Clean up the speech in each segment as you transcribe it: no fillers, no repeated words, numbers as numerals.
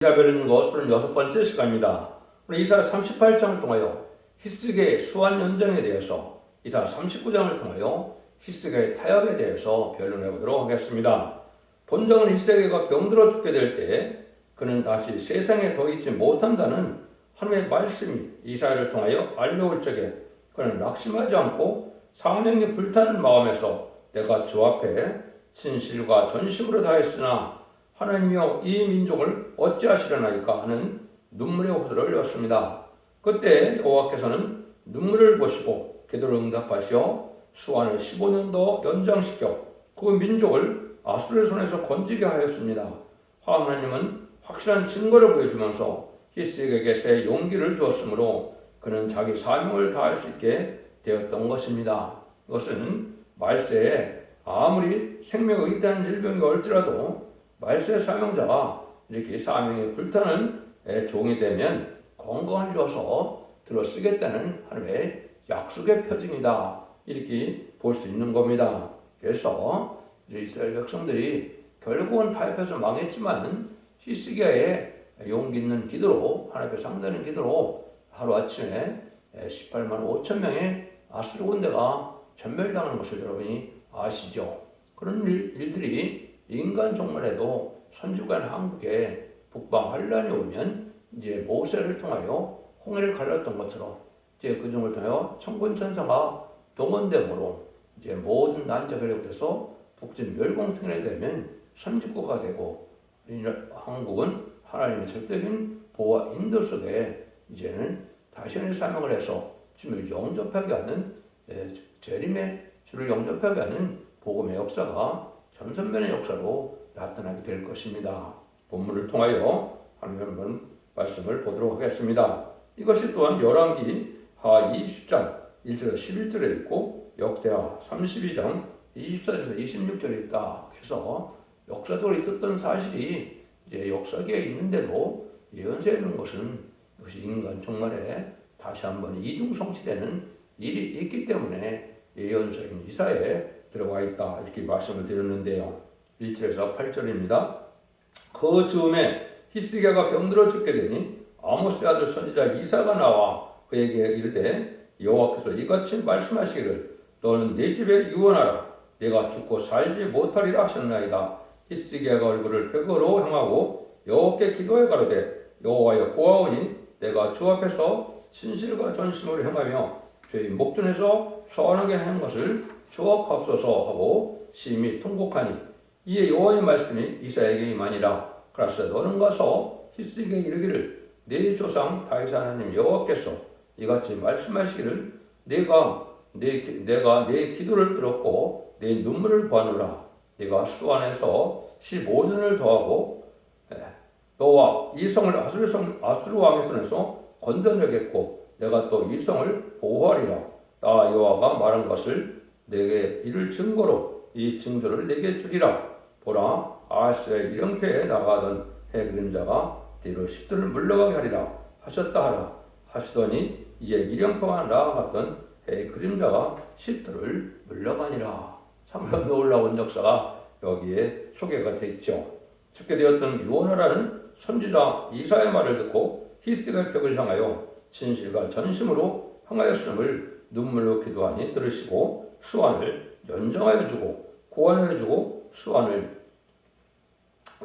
이사벨은 것은 36번째 시간입니다. 오늘 이사 38장을 통하여 히스기야의 수완 연정에 대해서, 이사 39장을 통하여 히스기야의 타협에 대해서 변론해 보도록 하겠습니다. 본정은 히스기야가 병들어 죽게 될 때 그는 다시 세상에 더 있지 못한다는 하나님의 말씀이 이사야를 통하여 알려올 적에 그는 낙심하지 않고 사명이 불타는 마음에서 내가 주 앞에 진실과 전심으로 다했으나 하나님이여 이 민족을 어찌하시려나이까 하는 눈물의 호소를 흘렸습니다. 그때 여호와께서는 눈물을 보시고 기도를 응답하시어 수완을 15년 더 연장시켜 그 민족을 아수르의 손에서 건지게 하였습니다. 하나님은 확실한 증거를 보여주면서 히스기야에게 새 용기를 주었으므로 그는 자기 사명을 다할 수 있게 되었던 것입니다. 이것은 말세에 아무리 생명이 있다는 질병이 올지라도 말세 사명자가 이렇게 사명에 불타는 종이 되면 건강을 줘서 들어쓰겠다는 하나님의 약속의 표징이다, 이렇게 볼 수 있는 겁니다. 그래서 이스라엘 백성들이 결국은 타협해서 망했지만 히스기야의 용기 있는 기도로, 하나님 앞에 상대하는 기도로 하루아침에 18만 5천 명의 아수르 군대가 전멸당하는 것을 여러분이 아시죠? 그런 일들이 인간 종말에도 선주간 한국에 북방 환란이 오면 이제 모세를 통하여 홍해를 갈랐던 것처럼 이제 그 중을 통하여 천군천사가 동원됨으로 이제 모든 난자가 회복돼서 북진 멸공통일이 되면 선진국가 되고, 한국은 하나님의 절대적인 보호와 인도 속에 이제는 다시는 사명을 해서 주를 영접하게 하는, 재림의 주를 영접하게 하는 복음의 역사가 전선변의 역사로 나타나게 될 것입니다. 본문을 통하여 하나님의 말씀을 보도록 하겠습니다. 이것이 또한 열왕기 하 20장 1절에서 11절에 있고 역대하 32장 24절에서 26절에 있다. 그래서 역사적으로 있었던 사실이 이제 역사기에 있는데도 예언서에 있는 것은 이것이 인간 종말에 다시 한번 이중성취되는 일이 있기 때문에 예언서인 이사야에 들어가 있다, 이렇게 말씀을 드렸는데요. 1절에서 8절입니다. 그 즈음에 히스기야가 병들어 죽게 되니 아모스의 아들 선지자 이사가 나와 그에게 이르되 여호와께서 이같이 말씀하시기를 너는 내 집에 유언하라. 내가 죽고 살지 못하리라 하셨나이다. 히스기야가 얼굴을 벽으로 향하고 여호와께 기도해 가로되 여호와여 보아오니 내가 주 앞에서 진실과 전심으로 행하며 죄의 목전에서 서원하게 한 것을 주옵소서 하고 심히 통곡하니 이에 여호와의 말씀이 이사야에게 임하니라. 그러사 너는 가서 히스기야에게 이르기를 내 조상 다윗 하나님 여호와께서 이같이 말씀하시기를 내가 내 기도를 들었고 내 눈물을 보았노라. 내가 수완에서 15년을 더하고 너와 이 성을 아수르 왕의 손에서 건져내겠고 내가 또 이 성을 보호하리라. 나 여호와가 말한 것을 내게 이를 증거로 이 징조를 내게 주리라. 보라, 아하스의 일형패에 나가던 해 그림자가 뒤로 십들을 물러가게 하리라 하셨다 하라 하시더니 이에 일형패가 나아갔던 해 그림자가 십들을 물러가니라. 상당히 놀라운 역사가 여기에 소개가 되어 있죠. 죽게 되었던 유언하라는 선지자 이사야의 말을 듣고 히스기야의 벽을 향하여 진실과 전심으로 향하였음을 눈물로 기도하니 들으시고 수완을 연정하여 주고 고안하여 주고 수완을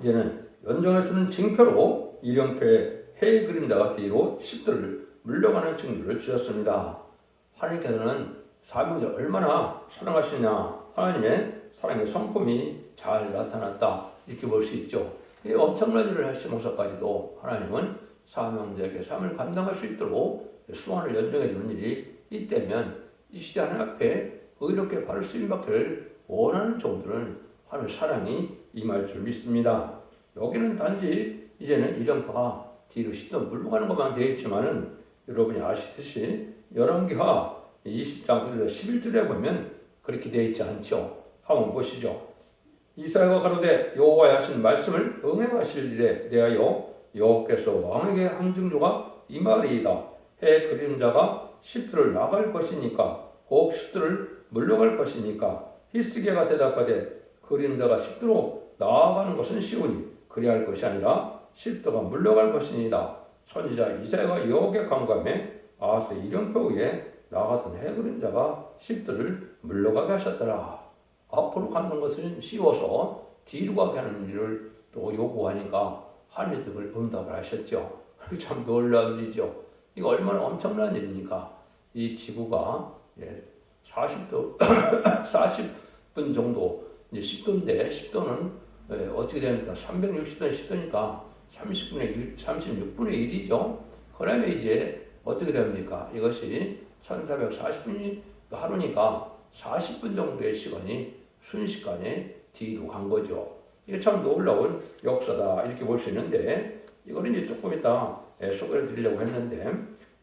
이제는 연정해 주는 징표로 일형패의 해의 그림자가 뒤로 십들을 물러가는 징조를 주셨습니다. 하나님께서는 사명자를 얼마나 사랑하시냐, 하나님의 사랑의 성품이 잘 나타났다, 이렇게 볼 수 있죠. 이 엄청난 일을 하시면서까지도 하나님은 사명자에게 삶을 감당할 수 있도록 수완을 연정해 주는 일이 있다면 이 시대 하나님 앞에 의롭게 바를 쓰임받기를 원하는 종들은 하나님의 사랑이 임할 줄 믿습니다. 여기는 단지 이제는 일형파가 뒤로 시도 물러가는 것만 되어 있지만은 여러분이 아시듯이 열왕기하 20장 11절에 보면 그렇게 되어 있지 않죠. 한번 보시죠. 이사야가 가로되 여호와의 하신 말씀을 응행하실 일에 대하여 여호와께서 왕에게 한 징조가 임하리이다. 해 그림자가 십들을 나갈 것이니까 혹 십들을 물러갈 것이니까. 히스기야가 대답하되 그림자가 십들로 나아가는 것은 쉬우니 그리할 것이 아니라 십도가 물러갈 것이니이다. 선지자 이사야가 여호와께 간구하며 아하스의 이령표 위에 나갔던 해 그림자가 십도를 물러가게 하셨더라. 앞으로 가는 것은 쉬워서 뒤로 가게 하는 일을 또 요구하니까 하느님을 응답을 하셨죠. 참 놀라운 일이죠. 이거 얼마나 엄청난 일입니까? 이 지구가 40도 40분 정도 이제 10도인데 10도는 어떻게 됩니까? 360도는 10도니까 36분의 1이죠. 그러면 이제 어떻게 됩니까? 이것이 1440분이 하루니까 40분 정도의 시간이 순식간에 뒤로 간 거죠. 이게 참 놀라운 역사다 이렇게 볼 수 있는데 이거는 이제 조금 이따 소개를 드리려고 했는데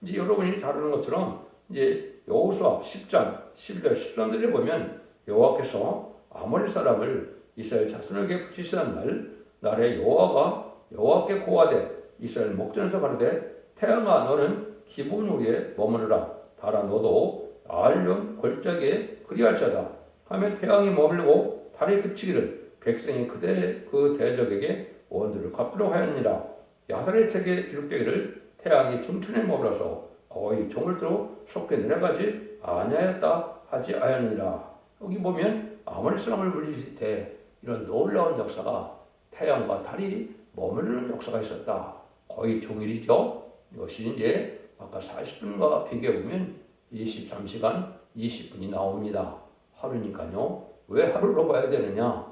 이제 여러분이 다루는 것처럼 이제 여호수아 10장 11절 13절에 보면 여호와께서 아모리 사람을 이스라엘 자손에게 붙이시던 날에 여호와께 고하되 이스라엘 목전에서 가로되 태양아 너는 기브온 위에 머무르라 달아 너도 알륜 골짜기에 그리할지어다 하며 태양이 머물고 달이 그치기를 백성이 그 대적에게 원수를 갚도록 하였느니라. 야살의 책에 기록되기를 태양이 중천에 머물러서 거의 저물도록 속게 내려가지 아니하였다 하지 아니하느니라. 여기 보면 아모리 사람을 물리칠 때 이런 놀라운 역사가 태양과 달이 머무르는 역사가 있었다. 거의 종일이죠. 이것이 이제 아까 40분과 비교해보면 23시간 20분이 나옵니다. 하루니까요. 왜 하루로 봐야 되느냐?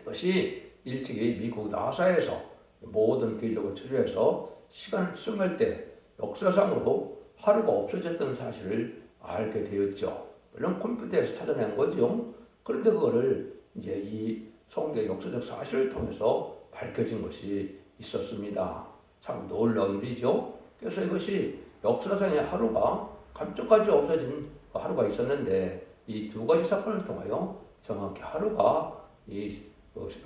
이것이 일찍이 미국 나사에서 모든 기록을 추려해서 시간을 추정할 때 역사상으로 하루가 없어졌던 사실을 알게 되었죠. 물론 컴퓨터에서 찾아낸 거죠. 그런데 그거를 이제 이 성경 역사적 사실을 통해서 밝혀진 것이 있었습니다. 참 놀라운 일이죠. 그래서 이것이 역사상의 하루가 감쪽같이 없어진 하루가 있었는데 이 두 가지 사건을 통하여 정확히 하루가 이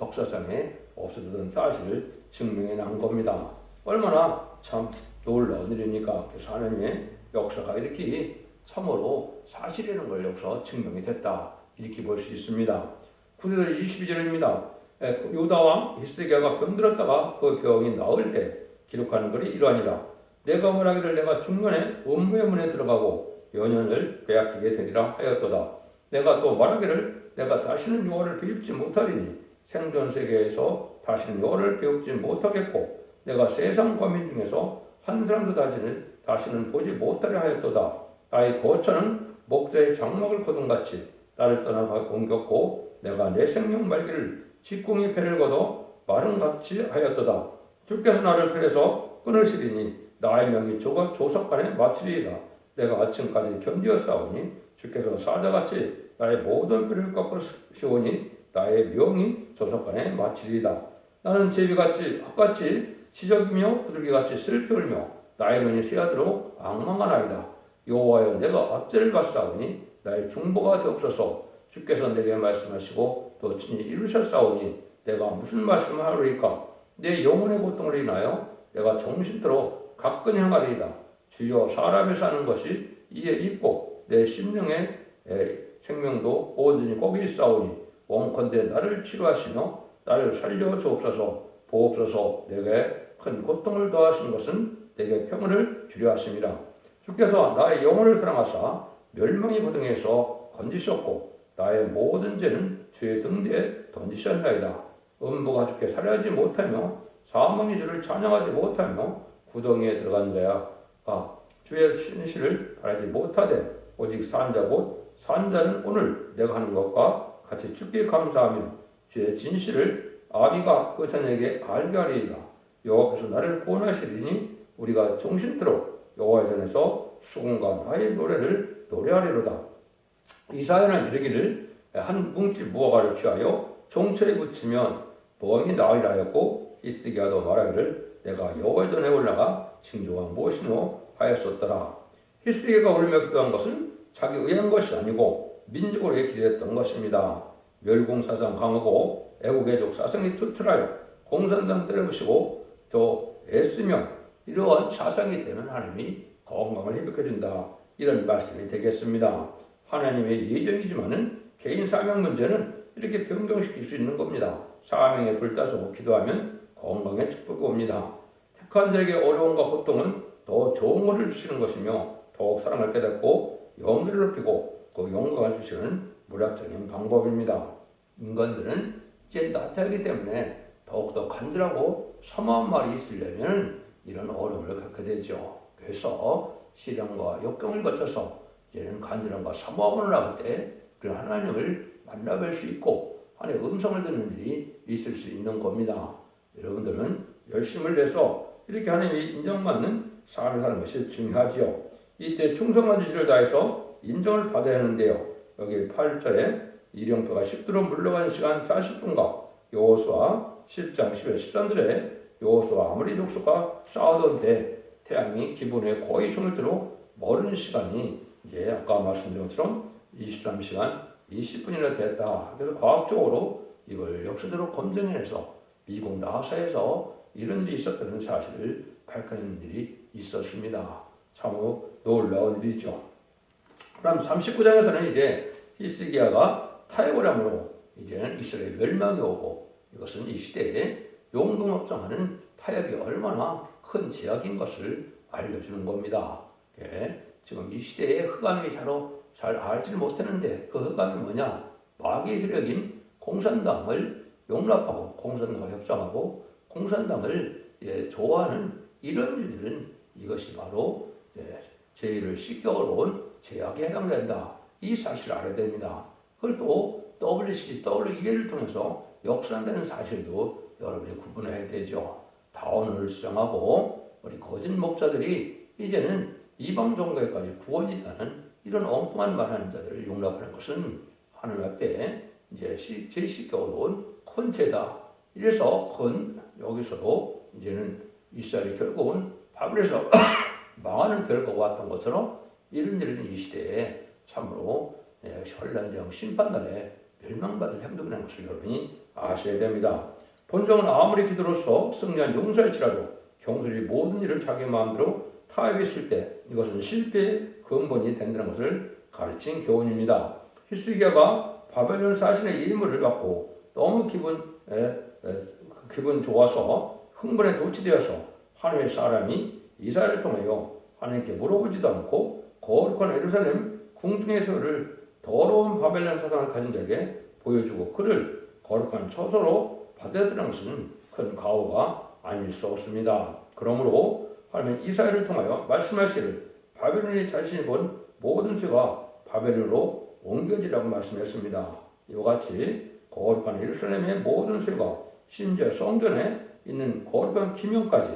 역사상에 없어졌던 사실을 증명해 난 겁니다. 얼마나 참 놀라운 일입니까? 그래서 하나님의 역사가 이렇게 참으로 사실이라는 걸 여기서 증명이 됐다. 이렇게 볼 수 있습니다. 9절 22절입니다. 유다왕 히스기야가 병들었다가 그 병이 나을 때 기록하는 글이 이러하니라. 내가 말하기를 내가 중년에 음부의 문에 들어가고 연연을 빼앗기게 되리라 하였도다. 내가 또 말하기를 내가 다시는 여호와를 배웁지 못하리니 생존 세계에서 다시는 여호와를 배웁지 못하겠고 내가 세상 범인 중에서 한 사람도 다시는 보지 못하려 하였도다. 나의 거처는 목자의 장막을 거둔같이 나를 떠나 옮겼고 내가 내 생명 말기를 직공의 배를 걷어 마른같이 하였도다. 주께서 나를 그래서 끊으시리니 나의 명이 조석간에 마치리이다. 내가 아침까지 견디었사오니 주께서 사자같이 나의 모든 뼈를 꺾으시오니 나의 명이 조석간에 마치리이다. 나는 제비같이 헛같이 지적이며 부들기같이 슬피 울며 나의 눈이 쇠하도록 앙망하나이다. 여호와여 내가 압제를 받사오니 나의 중보가 되옵소서. 주께서 내게 말씀하시고 또 친히 이루셨사오니 내가 무슨 말씀을 하리이까? 내 영혼의 고통을 인하여 내가 정신토록 가끈히 행하리이다. 주여 사람이 사는 것이 이에 있고 내 심령의 생명도 온전히 거기 있사오니 원컨대 나를 치료하시며 나를 살려 주옵소서. 보옵소서. 내게 큰 고통을 더하신 것은 내게 평안을 주려 하심이라. 주께서 나의 영혼을 사랑하사 멸망의 고등에서 건지셨고 나의 모든 죄는 주의 등 뒤에 던지셨나이다. 음부가 주께 살아하지 못하며 사망의 주를 찬양하지 못하며 구덩이에 들어간 자야 주의 신실을 바라지 못하되 오직 산자 곧 산자는 오늘 내가 하는 것과 같이 주께 감사하며 주의 진실을 아비가 그 자녀에게 알게 하리이다. 여호와께서 나를 구원하시리니 우리가 정신토록 여호와의 전에서 수군과 나의 노래를 노래하리로다. 이사야는 이르기를 한 뭉치 무화과를 취하여 종처에 붙이면 병이 나으리라 하였고 히스기야도 말하기를 내가 여호와의 전에 올라가 징조가 무엇이뇨 하였었더라. 히스기야가 울며 기도한 것은 자기 의한 것이 아니고 민족을 위해 기도했던 것입니다. 멸공사상 강하고 애국애족 사상이 투철하여 공산당 때려부시고 또 애쓰며 이러한 사상이 되면 하나님이 건강을 회복해준다. 이런 말씀이 되겠습니다. 하나님의 예정이지만은 개인 사명 문제는 이렇게 변경시킬 수 있는 겁니다. 사명에 불타서 기도하면 건강의 축복이 옵니다. 택한 자에게 어려움과 고통은 더 좋은 것을 주시는 것이며 더욱 사랑을 깨닫고 영계를 높이고 그 영광을 주시는 무략적인 방법입니다. 인간들은 이제 나태하기 때문에 더욱더 간절하고 사모한 말이 있으려면 이런 어려움을 갖게 되죠. 그래서 시련과 역경을 거쳐서 이제는 간절함과 사모함을 나갈 때 그 하나님을 만나뵐 수 있고 하나님의 음성을 듣는 일이 있을 수 있는 겁니다. 여러분들은 열심을 내서 이렇게 하나님이 인정받는 삶을 사는 것이 중요하지요. 이때 충성한 지시를 다해서 인정을 받아야 하는데요. 여기 8절에 이령표가 10도로 물러가는 시간 40분과 여호수아 10장 10절 13절에 여호수아 아무리 족속과 싸우던 때 태양이 기본에 거의 종일 대로 머는 시간이 이제 아까 말씀드린 것처럼 23시간 20분이나 됐다. 그래서 과학적으로 이걸 역사적으로 검증해서 미국 나사에서 이런 일이 있었다는 사실을 밝혀낸 일이 있었습니다. 참으로 놀라운 일이죠. 그럼 39장에서는 이제 히스기야가 타협을 함으로 이제는 이스라엘 멸망이 오고 이것은 이 시대에 용동합성하는 타협이 얼마나 큰 제약인 것을 알려주는 겁니다. 예, 지금 이 시대에 흑암이 잘 알지를 못했는데 그 흑암이 뭐냐? 마귀의 세력인 공산당을 용납하고 공산당과 협상하고 공산당을 좋아하는 이런 일들은 이것이 바로 죄를 씻겨온 제약에 해당된다. 이 사실을 알아야 됩니다. 그걸 또 WEA를 통해서 역산되는 사실도 여러분이 구분해야 되죠. 다원을 주장하고 우리 거짓 목자들이 이제는 이방 종교에까지 구원이 있다는 이런 엉뚱한 말하는 자들을 용납하는 것은 하나님 앞에 이제 죄 씻겨온 큰 죄다. 이래서 여기서도 이제는 이스라엘이 결국은 바벨에서 망하는 결과가 왔던 것처럼 이런 일은 이 시대에 참으로 현란정 심판날에 멸망받을 행동이라는 것을 여러분이 아셔야 됩니다. 본정은 아무리 기도로서 승리한 용서할지라도 경솔이 모든 일을 자기 마음대로 타협했을 때 이것은 실패의 근본이 된다는 것을 가르친 교훈입니다. 히스기야가 바벨론 사신의 예물을 받고 너무 기분 좋아서 흥분에 도취되어서 하나님의 사람이 이사야를 통하여 하나님께 물어보지도 않고 거룩한 예루살렘 궁중의 소유를 더러운 바벨론 사상을 가진 자에게 보여주고 그를 거룩한 처소로 받아들이는 것은 큰 가오가 아닐 수 없습니다. 그러므로 하나님은 이사야를 통하여 말씀하시기를 바벨론이 자신이 본 모든 죄가 바벨론으로 옮겨지라고 말씀했습니다. 이와 같이 거룩한 예루살렘의 모든 죄가 심지어 성전에 있는 거룩한 기명까지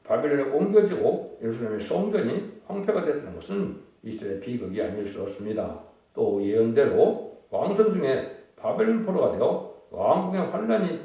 바벨론에 옮겨지고 예루살렘의 성전이 황폐가 됐다는 것은 이스라엘 비극이 아닐 수 없습니다. 또 예언대로 왕선 중에 바벨론 포로가 되어 왕궁의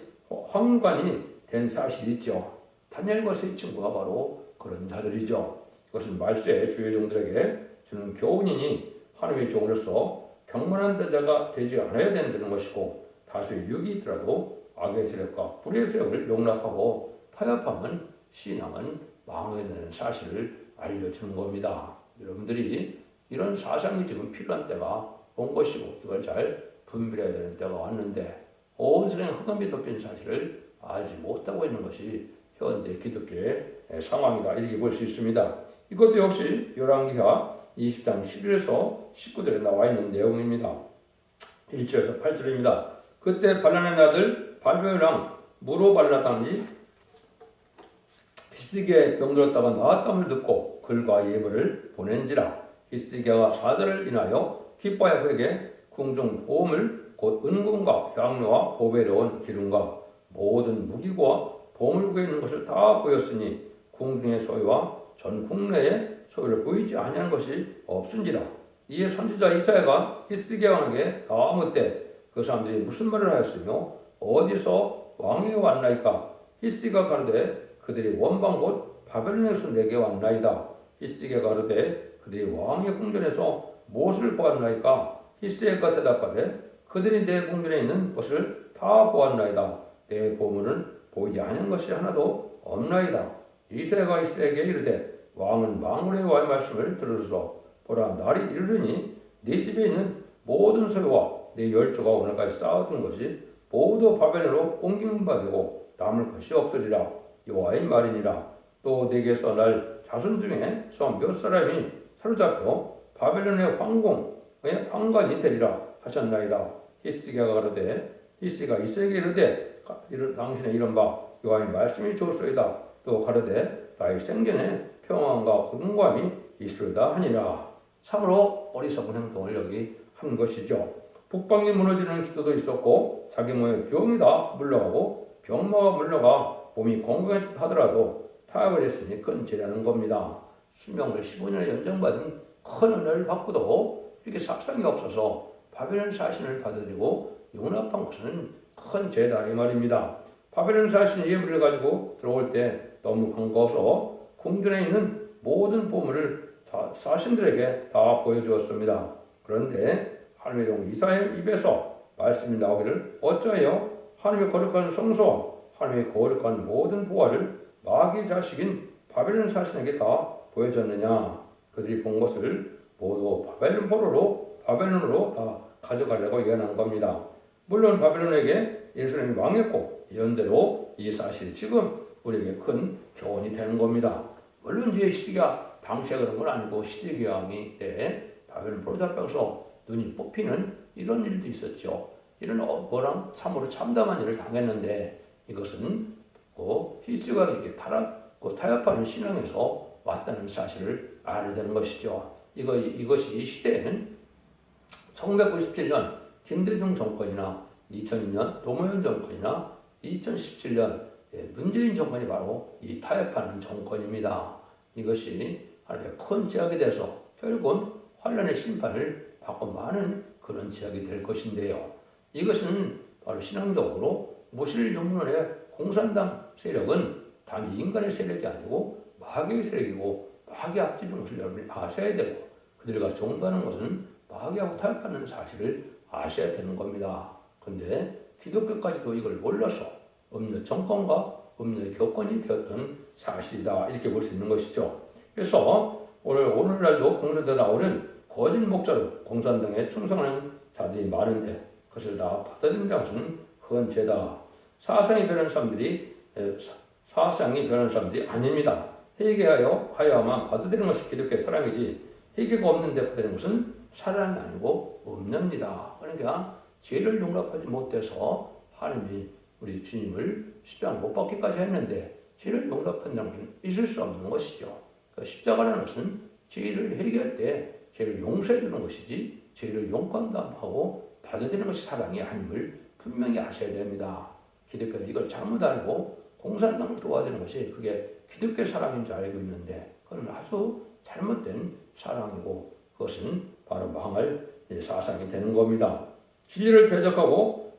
황관이 된 사실이 있죠. 다니엘과 세 친구가 바로 그런 자들이죠. 이것은 말세의 주의 종들에게 주는 교훈이니 하나님의 종으로서 경건한 자가 되지 않아야 된다는 것이고 다수의 유익이 있더라도 악의 세력과 불의 세력을 용납하고 타협하면 신앙은 망하게 되는 사실을 알려주는 겁니다. 여러분들이 이런 사상이 지금 필요한 때가 온 것이고 이걸 잘 분별해야 되는 때가 왔는데 온 세상에 흑암이 덮인 사실을 알지 못하고 있는 것이 현재 기독교의 상황이다 이렇게 볼 수 있습니다. 이것도 역시 열왕기하 20장 11에서 19절에 나와 있는 내용입니다. 1절에서 8절입니다. 그때 발란의 아들 발베랑 무로발라당이 히스기야에 병들었다가 나았다함을 듣고 글과 예물을 보낸지라. 히스기야가 사절을 인하여 기뻐하여 그에게 궁중 보험을 곧 은금과 향료와 보배로운 기름과 모든 무기와 보물구에 있는 것을 다 보였으니 궁중의 소유와 전 국내의 소유를 보이지 아니하는 것이 없은지라. 이에 선지자 이사야가 히스기야 왕에게 묻되 그 사람들이 무슨 말을 하였으며 어디서 왕이 왔나이까. 히스기야가 가로되 그들이 원방 곧 바벨론에서 내게 왔나이다. 히스기야가 가로되 그들이 왕의 궁전에서 무엇을 보았나이까. 히스기야가 대답하되 그들이 내 궁전에 있는 것을 다 보았나이다. 내 보물은 보이지 않은 것이 하나도 없나이다. 이사야가 히스기야에게 이르되 왕은 망군의 왕의 말씀을 들으소서. 보라 날이 이르르니 네 집에 있는 모든 소유와 네 열조가 오늘까지 쌓았던 것이 모두 바벨론으로 옮긴 바 되고 남을 것이 없으리라. 여호와의 말이니라. 또 내게서 날 자손 중에서 몇 사람이 사로잡혀 바벨론의 황관이 되리라 하셨나이다. 히스기야가 가로되 히스기야가 이스라엘에게 이르되 당신의 이른바 여호와의 말씀이 좋소이다. 또 가로되 나의 생전에 평안과 공감이 있으리다 하니라. 참으로 어리석은 행동을 여기 한 것이죠. 북방이 무너지는 기도도 있었고 자기 몸에 병이 다 물러가고 병마가 물러가 몸이 건강해졌다 하더라도 타협을 했으니 큰 죄라는 겁니다. 수명을 15년을 연장받은 큰 은혜를 받고도 이렇게 삭상이 없어서 바벨론 사신을 받아들이고 용납한 것은 큰 죄다 이 말입니다. 바벨론 사신 예물을 가지고 들어올 때 너무 반가워서 궁전에 있는 모든 보물을 사신들에게 다 보여주었습니다. 그런데 하나님의 종 이사야의 입에서 말씀이 나오기를 어찌하여 하나님의 거룩한 성소와 하나님의 거룩한 모든 보화를 마귀의 자식인 바벨론 사신에게 다 보여줬느냐. 그들이 본 것을 모두 바벨론으로 다 가져가려고 예언한 겁니다. 물론 바벨론에게 예루살렘이 망했고 예언대로 이 사실이 지금 우리에게 큰 교훈이 되는 겁니다. 물론 이제 시기가 당시에 그런 건 아니고 시드기야 왕이 때 바벨론 포로잡혀서 눈이 뽑히는 이런 일도 있었죠. 이런 거랑 참으로 참담한 일을 당했는데 이것은 히스기야가 이렇게 타협하는 신앙에서 왔다는 사실을 알아야 되는 것이죠. 이것이 이 시대에는 1997년 김대중 정권이나 2002년 노무현 정권이나 2017년 문재인 정권이 바로 이 타협하는 정권입니다. 이것이 하나님의 큰 제약이 돼서 결국은 환란의 심판을 받고 많은 그런 제약이 될 것인데요. 이것은 바로 신앙적으로 무실용론의 공산당 세력은 단지 인간의 세력이 아니고 마귀의 세력이고 마귀 앞지른 것을 여러분이 아셔야 되고 그들과 종도하는 것은 마귀하고 타협하는 사실을 아셔야 되는 겁니다. 그런데 기독교까지도 이걸 몰라서 음료 정권과 음료의 교권이 되었던 사실이다 이렇게 볼 수 있는 것이죠. 그래서 오늘날도 공론에 나오는 거짓 목자로 공산당에 충성하는 자들이 많은데 그것을 다 받아들인 것은 큰 죄다. 사상이 변한 사람들이 아닙니다. 회개하여야만 받아들이는 것이 기독교의 사랑이지 회개가 없는데 받아들이는 것은 사랑이 아니고 없는니다. 그러니까 죄를 용납하지 못해서 하나님이 우리 주님을 십자가 못 박기까지 했는데 죄를 용납한다는 것은 있을 수 없는 것이죠. 그러니까 십자가라는 것은 죄를 회개할 때 죄를 용서해 주는 것이지 죄를 용감하고 받아들이는 것이 사랑이 아님을 분명히 아셔야 됩니다. 기독교는 이걸 잘못 알고 공산당을 도와주는 것이 그게 기독교 사랑인 줄 알고 있는데 그건 아주 잘못된 사랑이고 그것은 바로 망할 사상이 되는 겁니다. 진리를 대적하고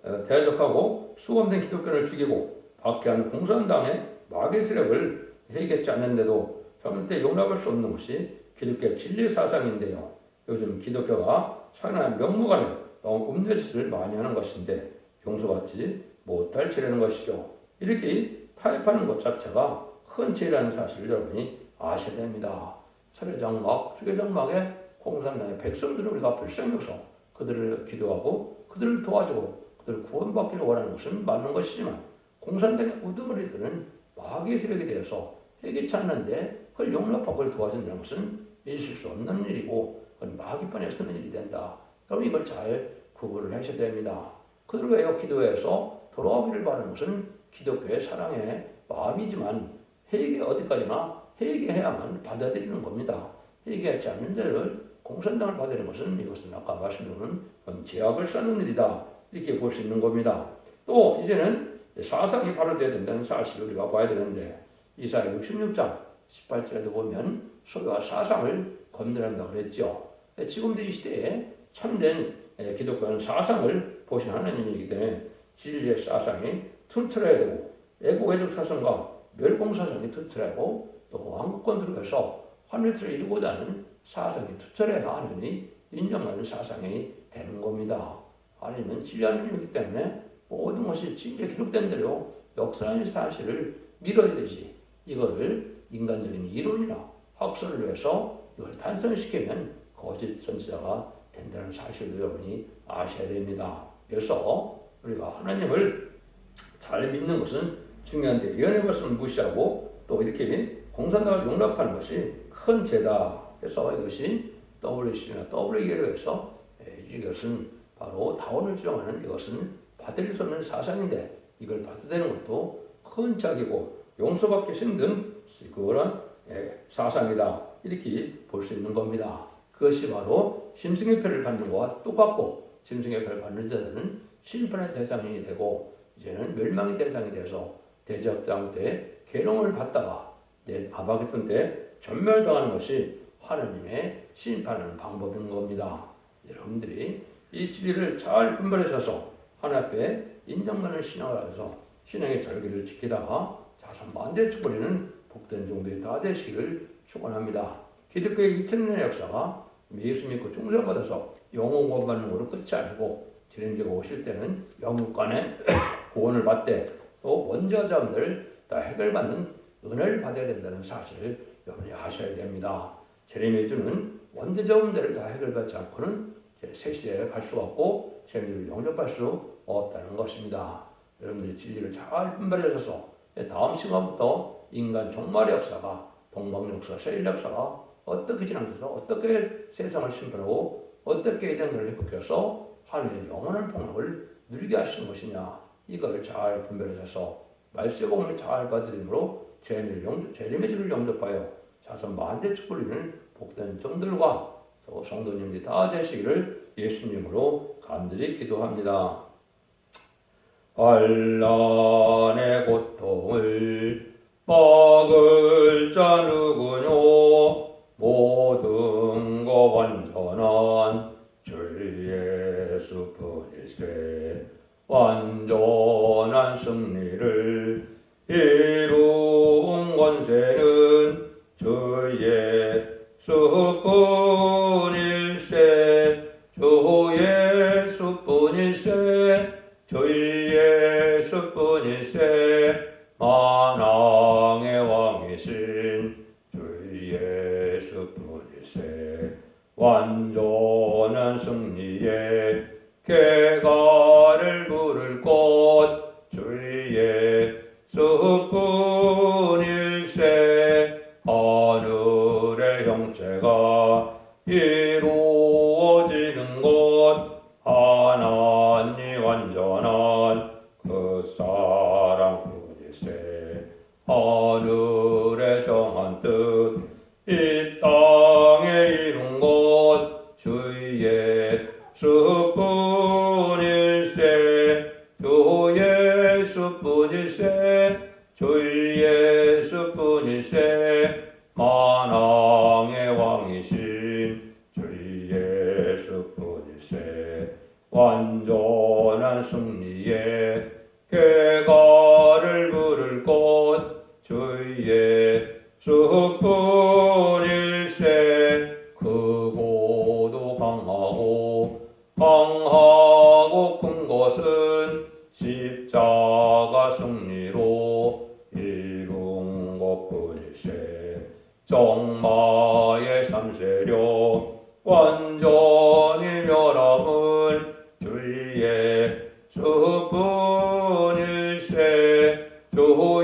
수범된 기독교를 죽이고 박해하는 공산당의 마귀 세력을 해결하지 않는데도 절대 용납할 수 없는 것이 기독교의 진리 사상인데요. 요즘 기독교가 상당한 명목안에 너무 음료짓을 많이 하는 것인데 용서받지 못할 죄라는 것이죠. 이렇게 타협하는 것 자체가 큰 죄라는 사실을 여러분이 아셔야 됩니다. 철회장막, 주계장막에 공산당의 백성들을 우리가 불쌍해서 그들을 기도하고 그들을 도와주고 그들을 구원받기를 원하는 것은 맞는 것이지만 공산당의 우두머리들은 마귀의 세력에 대해서 회개치 않는데 그걸 용납하고 그걸 도와준다는 것은 있을 수 없는 일이고 그건 마귀판에 서는 일이 된다. 여러분 이걸 잘 구분을 하셔야 됩니다. 그들을 위하여 기도해서 돌아오기를 바라는 것은 기독교의 사랑의 마음이지만 회개 어디까지나 회개해야만 받아들이는 겁니다. 회개하지 않는 자를 공산당을 받아들이는 것은 이것은 아까 말씀드린 제약을 쌓는 일이다. 이렇게 볼 수 있는 겁니다. 또 이제는 사상이 발효되어야 된다는 사실을 우리가 봐야 되는데 이사야 66장 18절에도 보면 소유와 사상을 건드린다고 그랬죠. 지금도 이 시대에 참된 기독교는 사상을 보신 하나님이기 때문에 진리의 사상이 튼틀어야 되고 애국애적 사상과 멸공사상이 튼틀하고 또 왕국권 들어가서 하늘을 이루고자 하는 사상이 튼틀해야 하느니 인정하는 사상이 되는 겁니다. 하나님은 진리 하나님이기 때문에 모든 것이 진리에 기록된 대로 역사의 사실을 믿어야 되지. 이거를 인간적인 이론이나 학설을 위해서 이걸 단순시키면 거짓 선지자가 된다는 사실을 여러분이 아셔야 됩니다. 그래서 우리가 하나님을 잘 믿는 것은 중요한데 예언의 말씀을 무시하고 또 이렇게 공산당을 용납하는 것이 큰 죄다 해서 이것이 WC나 WE로 해서 이것은 바로 다원을 주장하는 이것은 받을 수 없는 사상인데 이걸 받아들이는 것도 큰 죄이고 용서받기 힘든 그런 사상이다 이렇게 볼 수 있는 겁니다. 그것이 바로 짐승의 표를 받는 것과 똑같고 짐승의 표를 받는 자들은 심판의 대상이 되고 이제는 멸망의 대상이 돼서 대적당 때 계룡을 받다가 아마겟돈 때 전멸당하는 것이 하나님의 심판하는 방법인 겁니다. 여러분들이 이 진리를 잘 분별하셔서 하나님 앞에 인정받는 신앙을 하셔서 신앙의 절기를 지키다가 자손 만대 축복이는 복된 종들이 다 되시기를 축원합니다. 기독교의 2000년의 역사가 예수 믿고 중생받아서 영혼 구원받는 것으로 끝이 아니고 주님께서 오실 때는 영육간의 구원을 받되 또 원저자분들 다 해결받는 은혜를 받아야 된다는 사실을 여러분이 아셔야 됩니다. 제레미야 주는 원저자분들을 다 해결받지 않고는 새 시대에 갈 수가 없고 세상을 영접할 수 없다는 것입니다. 여러분들이 진리를 잘 분별하셔서 다음 시간부터 인간 종말의 역사가 동방 역사, 세일 역사가 어떻게 진행돼서 어떻게 세상을 심판하고 어떻게 이 땅을 회복해서 하나님의 영원한 평안을 누리게 하시는 것이냐 이걸 잘 분별하셔서 말씀의 복음을 잘 받으므로 재림의 영접하여 자손 만대 축복을 복된 종들과 성도님들이 다 되시기를 예수님으로 간절히 기도합니다. 환난의 고통을 막을 자 누구뇨 모든 거 완전한 주 예수뿐일세 완전한 승리를 이룬 권세는 주 예수뿐일세 주 예수뿐일세 주 예수뿐일세 만왕의 왕이신 주 예수뿐일세 완전한 승리의 궤가를 부를 곳 주 예수뿐일세 하늘의 형체가 이루어지는 곳 하나님 완전한 그 사랑뿐일세 하늘의 정한 뜻 이 땅에 이룬 곳 주 예수뿐일세 주 예수뿐일세 주 예수뿐일세 만왕의 왕이신 주 예수뿐일세 완전한 승리의 궤가를 부를 곳 주 예수뿐일세 크고도 강하고 큰 것은 십자가 승리로 이룬 것뿐일세 정마의 삼세력 완전히 멸함은 주 예수뿐일세 주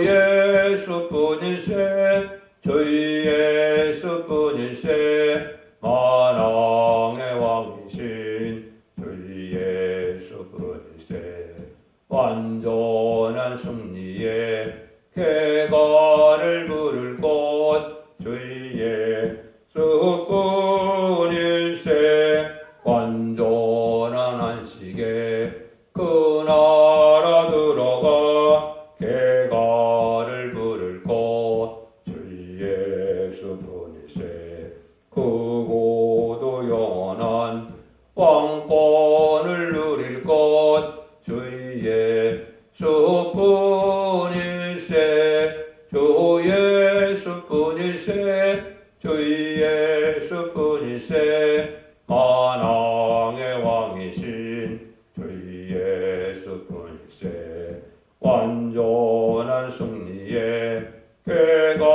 예수뿐일세 주 예수뿐일세 만왕의 왕이신 주 예수뿐일세 완전한 승리의 궤가를 부를 곳 주 예수뿐일세 완전한 안식에 그 나라 들어가 궤가를 부를 곳 주 예수뿐일세 크고도 영원한 왕권을 누릴 곳 주 예수뿐일세 주 예수뿐일세 주 예수뿐일세 만왕의 왕이신 주 예수뿐일세 완전한 승리의 궤가